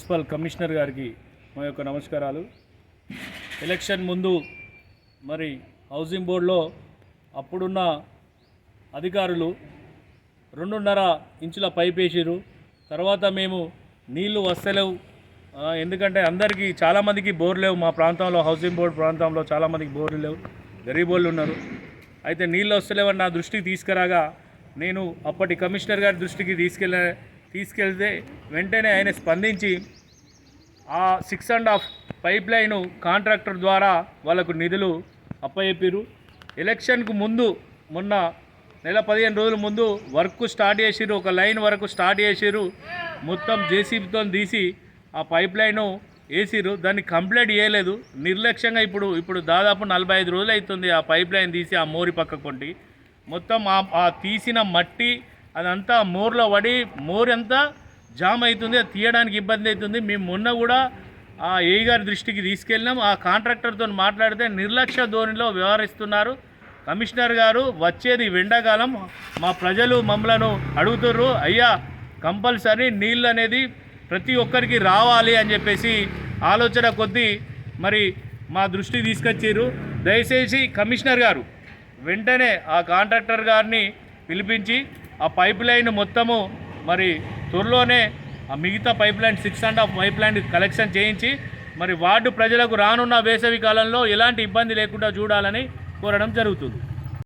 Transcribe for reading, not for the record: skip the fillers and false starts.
Municipal commissioner గారికి మా యొక్క నమస్కారాలు. ఎలక్షన్ ముందు మరి హౌసింగ్ బోర్డులో అప్పుడున్న అధికారులు 2.5 ఇంచుల పైప్ వేసారు. తర్వాత మేము నీళ్లు వస్తలేవు, ఎందుకంటే అందరికీ చాలామందికి బోర్లు లేవు. మా ప్రాంతంలో హౌసింగ్ బోర్డు ప్రాంతంలో చాలామందికి బోర్లు లేవు, గరీబోళ్ళు ఉన్నారు. అయితే నీళ్ళు వస్తలేవని నా దృష్టికి తీసుకురాగా నేను అప్పటి కమిషనర్ గారి దృష్టికి తీసుకెళ్తే వెంటనే ఆయన స్పందించి ఆ 6.5 పైప్ లైన్ కాంట్రాక్టర్ ద్వారా వాళ్ళకు నిధులు అప్పచెప్పారు. ఎలక్షన్కు ముందు మొన్న నెల 15 రోజుల ముందు వర్క్ స్టార్ట్ చేసిరు, ఒక లైన్ వరకు స్టార్ట్ చేసిరు. మొత్తం జేసీబీతో తీసి ఆ పైప్ లైన్ వేసిరు. దాన్ని కంప్లీట్ చేయలేదు, నిర్లక్ష్యంగా. ఇప్పుడు దాదాపు 45 రోజులు అవుతుంది ఆ పైప్ లైన్ తీసి ఆ మోరి పక్క కొంటి మొత్తం ఆ తీసిన మట్టి అదంతా మోర్లో పడి మోరి అంతా జామ్ అవుతుంది, అది తీయడానికి ఇబ్బంది అవుతుంది. మేము మొన్న కూడా ఆ ఏఈ గారి దృష్టికి తీసుకెళ్ళినాం. ఆ కాంట్రాక్టర్తో మాట్లాడితే నిర్లక్ష్య ధోరణిలో వ్యవహరిస్తున్నారు. కమిషనర్ గారు వచ్చేది ఎండాకాలం, మా ప్రజలు మమ్మలను అడుగుతుర్రు, అయ్యా కంపల్సరీ నీళ్ళు అనేది ప్రతి ఒక్కరికి రావాలి అని చెప్పేసి ఆలోచన కొద్దీ మరి మా దృష్టికి తీసుకొచ్చారు. దయచేసి కమిషనర్ గారు వెంటనే ఆ కాంట్రాక్టర్ గారిని పిలిపించి ఆ పైప్ లైన్ మొత్తము మరి త్వరలోనే ఆ మిగతా pipe line 6.5 pipe line collection చేయించి మరి వార్డు ప్రజలకు రానున్న వేసవి కాలంలో ఎలాంటి ఇబ్బంది లేకుండా చూడాలని కోరడం జరుగుతుంది.